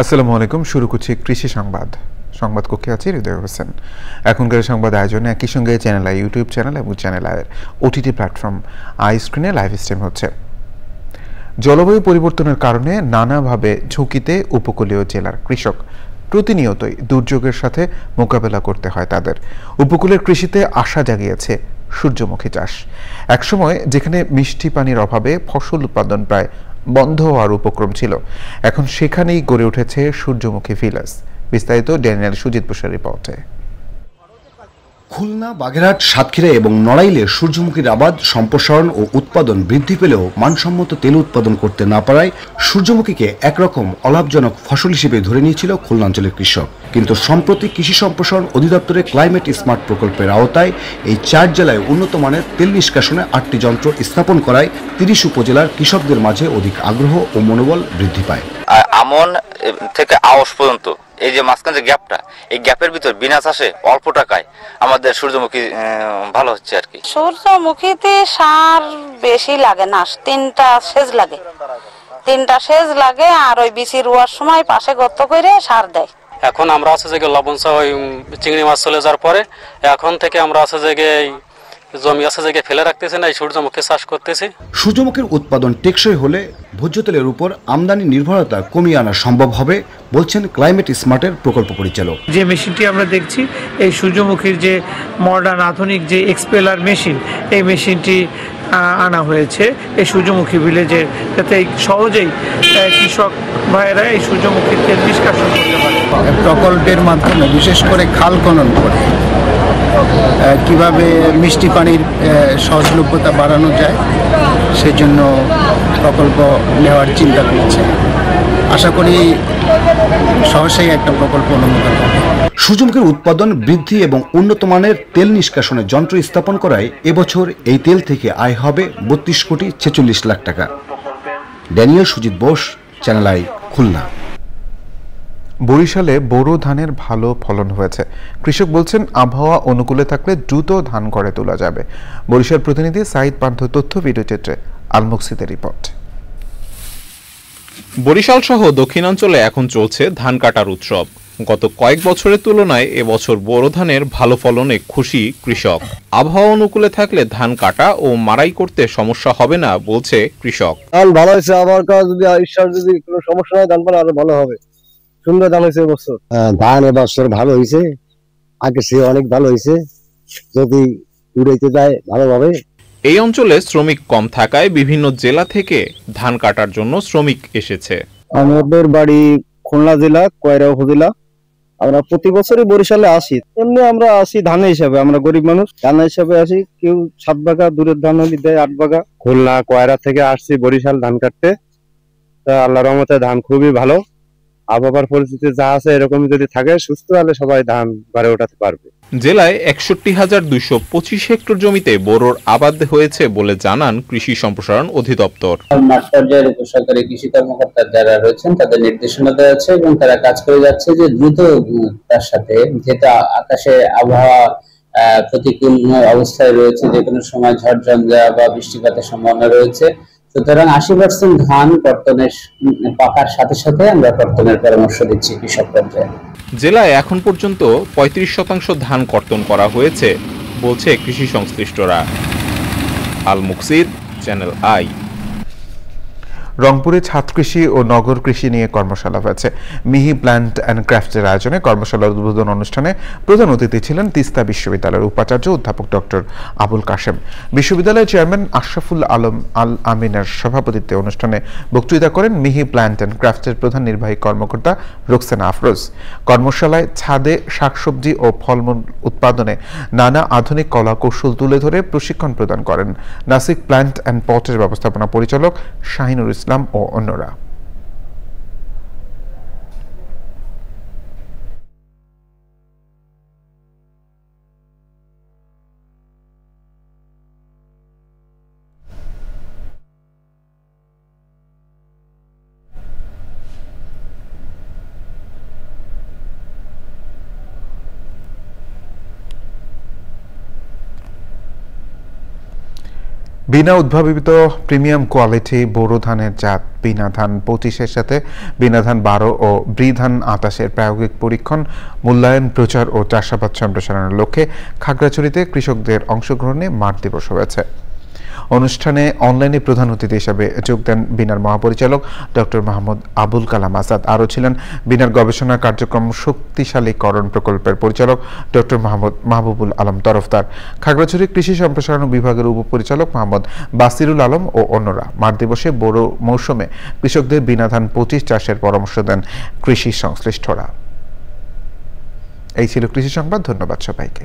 আসসালামু আলাইকুম। শুরু করছি কৃষি সংবাদ। সংবাদ কক্ষে আছি হৃদয় হোসেন। এখনকার সংবাদ আয়োজনে একই সঙ্গে চ্যানেল আই ইউটিউব চ্যানেল এবং চ্যানেল আইয়ের ওটিটি প্ল্যাটফর্ম আই স্ক্রিনে লাইভ স্ট্রিম হচ্ছে। জলবায়ু পরিবর্তনের কারণে নানাভাবে ঝুঁকিতে উপকূলীয় জেলার কৃষক। প্রতিনিয়তই দুর্যোগের সাথে মোকাবেলা করতে হয় তাদের। উপকূলের কৃষিতে আশা জাগিয়েছে সূর্যমুখী চাষ। একসময় যেখানে মিষ্টি পানির অভাবে ফসল উৎপাদন প্রায় বন্ধ হওয়ার উপক্রম ছিল, এখন সেখানেই গড়ে উঠেছে সূর্যমুখী ভিলেজ। বিস্তারিত ড্যানিয়েল সুজিত বসুর রিপোর্টে। খুলনা, বাগেরহাট, সাতক্ষীরা এবং নড়াইলে সূর্যমুখীর আবাদ, সম্প্রসারণ ও উৎপাদন বৃদ্ধি পেলেও মানসম্মত তেল উৎপাদন করতে না পারায় সূর্যমুখীকে একরকম অলাভজনক ফসল হিসেবে ধরে নিয়েছিল খুলনাঞ্চলের কৃষক। কিন্তু সম্প্রতি কৃষি সম্প্রসারণ অধিদপ্তরের ক্লাইমেট স্মার্ট প্রকল্পের আওতায় এই 4 জেলায় উন্নত মানের তেল নিষ্কাশনে 8টি যন্ত্র স্থাপন করায় 30 উপজেলার কৃষকদের মাঝে অধিক আগ্রহ ও মনোবল বৃদ্ধি পায়। আমন থেকে আওস পর্যন্ত এই যে মাঝখানে যে গ্যাপটা, এই গ্যাপের ভিতর বিনা চাষে অল্প টাকায় আমাদের সূর্যমুখী ভালো হচ্ছে আর কি। সূর্যমুখীতে সার বেশি লাগে না, 3টা সেচ লাগে আর ওই বিচি রোয়ার সময় পাশে গর্ত করে সার দেয়। এখন আমরা আছে যে লবণ ওই চিংড়ি মাছ চলে যাওয়ার পরে এখন থেকে আমরা আছে যে জমি আছে যে ফেলে রাখতেছি না, এই সূর্যমুখী চাষ করতেছি। সূর্যমুখীর উৎপাদন টেকসই হলে ভোজ্য তেলের উপর আমদানি নির্ভরতা কমিয়ে আনা সম্ভব হবে বলছেন ক্লাইমেট স্মার্টের প্রকল্প পরিচালক। যে মেশিনটি আমরা দেখছি, এই সূর্যমুখীর যে মডার্ন আধুনিক যে এক্সপেলার মেশিন, এই মেশিনটি আনা হয়েছে এই সূর্যমুখী ভিলেজে, যাতে সহজেই কৃষক ভাইয়েরা এই সূর্যমুখীর তেল নিষ্কাশন করতে পারে। প্রকল্পের মাধ্যমে বিশেষ করে খাল খনন করে কিভাবে মিষ্টি পানির সহজলভ্যতা বাড়ানো যায় সেজন্য প্রকল্প নেওয়ার চিন্তা করছে। আশা করি সহসাই একটা প্রকল্প অনুমোদন হবে। সূর্যমুখীর উৎপাদন বৃদ্ধি এবং উন্নত মানের তেল নিষ্কাশনের যন্ত্র স্থাপন করায় এবছর এই তেল থেকে আয় হবে 32,46,00,000 টাকা। Daniel Sujit Bose, channel I, Khulna. বরিশালে বোরো ধানের ভালো ফলন হয়েছে। কৃষক বলছেন আবহাওয়া অনুকূলে থাকলে দ্রুত ধান গড়ে তোলা যাবে। বরিশাল প্রতিনিধি সাইদ পান্থ তথ্য ভিডিওচিত্রে আল মুকসিদের রিপোর্ট। বরিশাল সহ দক্ষিণাঞ্চলে এখন চলছে ধান কাটার উৎসব। গত কয়েক বছরের তুলনায় এবছর বোরো ধানের ভালো ফলনে খুশি কৃষক। আবহাওয়া অনুকূলে থাকলে ধান কাটা ও মাড়াই করতে সমস্যা হবে না বলছে কৃষক। ধান ভালো হয়েছে, আবহাওয়া যদি ঈশ্বর যদি কোনো সমস্যা হয় ধান পালা আরো ভালো হবে। সুন্দর ধান হয়েছে এবছর। ধান এবছর ভালো হয়েছে, আগে সে অনেক ভালো হয়েছে, যদি উড়াইতে যায় ভালোভাবে। এই অঞ্চলে শ্রমিক কম থাকায় বিভিন্ন জেলা থেকে ধান কাটার জন্য শ্রমিক এসেছে। আমাদের বাড়ি খুলনা জেলা কয়রা উপজেলা। আমরা প্রতি বছরই বরিশালে আসি। এমনি আমরা আসি ধানের হিসাবে, আমরা গরিব মানুষ, ধান হিসাবে আসি। কেউ 7 বাগা, দূরের ধান হলে দেয় 8 বাগা। খুলনা কয়রা থেকে আসছি বরিশাল ধান কাটতে। আল্লাহর রহমতে ধান খুবই ভালো। আবহাওয়ার পরিস্থিতি যা আছে এরকম যদি থাকে, সুস্থ হলে সবাই ধান ঘরে ওঠাতে পারবে। জেলায় 61,225 হেক্টর জমিতে বোরোর আবাদ হয়েছে বলে জানান কৃষি সম্প্রসারণ অধিদপ্তর। মাঠ পর্যায়ের উপসহকারী কৃষি কর্মকর্তা যারা রয়েছেন তাদের নির্দেশনা দেওয়া আছে এবং তারা কাজ করে যাচ্ছে যে দ্রুত তার সাথে, যেটা আকাশে আবহাওয়া প্রতিকূল অবস্থায় রয়েছে, যে কোনো সময় ঝড় ঝঞ্ঝা বা বৃষ্টিপাতের সম্ভাবনা রয়েছে, সুতরাং 80% ধান কর্তনের পাকার সাথে সাথে আমরা কর্তনের পরামর্শ দিচ্ছি কৃষক পর্যায়ে। জেলায় এখন পর্যন্ত 35% ধান কর্তন করা হয়েছে বলছে কৃষি সংশ্লিষ্টরা। আল মুকসিদ, চ্যানেল আই। রংপুরে ছাদ কৃষি ও নগর কৃষি নিয়ে কর্মশালা হয়েছে। মিহি প্ল্যান্ট অ্যান্ড ক্রাফটের আয়োজনে কর্মশালার উদ্বোধন অনুষ্ঠানে প্রধান অতিথি ছিলেন তিস্তা বিশ্ববিদ্যালয়ের উপাচার্য অধ্যাপক ডক্টর আবুল কাশেম। বিশ্ববিদ্যালয়ের চেয়ারম্যান আশরাফুল আলম আল আমিনের সভাপতিত্বে অনুষ্ঠানে বক্তৃতা করেন মিহি প্ল্যান্ট অ্যান্ড ক্রাফটের প্রধান নির্বাহী কর্মকর্তা রোকসানা আফরোজ। কর্মশালায় ছাদে শাকসবজি ও ফলমূল উৎপাদনে নানা আধুনিক কলা কৌশল তুলে ধরে প্রশিক্ষণ প্রদান করেন নাসিক প্ল্যান্ট অ্যান্ড পটের ব্যবস্থাপনা পরিচালক শাহিনুর ইসলাম ও অন্যরা। বিনা উদ্ভাবিত প্রিমিয়াম কোয়ালিটি বোরো ধানের জাত বিনা ধান 25-এর সাথে বিনা ধান 12 ও ব্রি ধান 28-এর প্রায়োগিক পরীক্ষণ, মূল্যায়ন, প্রচার ও চাষাবাদ সম্প্রসারণের লক্ষ্যে খাগড়াছড়িতে কৃষকদের অংশগ্রহণে মাঠ দিবস হয়েছে। অনুষ্ঠানে অনলাইনে প্রধান অতিথি হিসেবে যোগ দেন বিনার মহাপরিচালক ডক্টর মোহাম্মদ আবুল কালাম আজাদ। আরও ছিলেন বিনার গবেষণা কার্যক্রম শক্তিশালীকরণ প্রকল্পের পরিচালক ডক্টর মাহবুবুল আলম তরফদার, খাগড়াছড়ি কৃষি সম্প্রসারণ বিভাগের উপপরিচালক মোহাম্মদ বাসিরুল আলম ও অন্যরা। মাঠ দিবসে বোরো মৌসুমে কৃষকদের বিনা ধান 25 চাষের পরামর্শ দেন কৃষি সংশ্লিষ্টরা। এই ছিল কৃষি সংবাদ। ধন্যবাদ সবাইকে।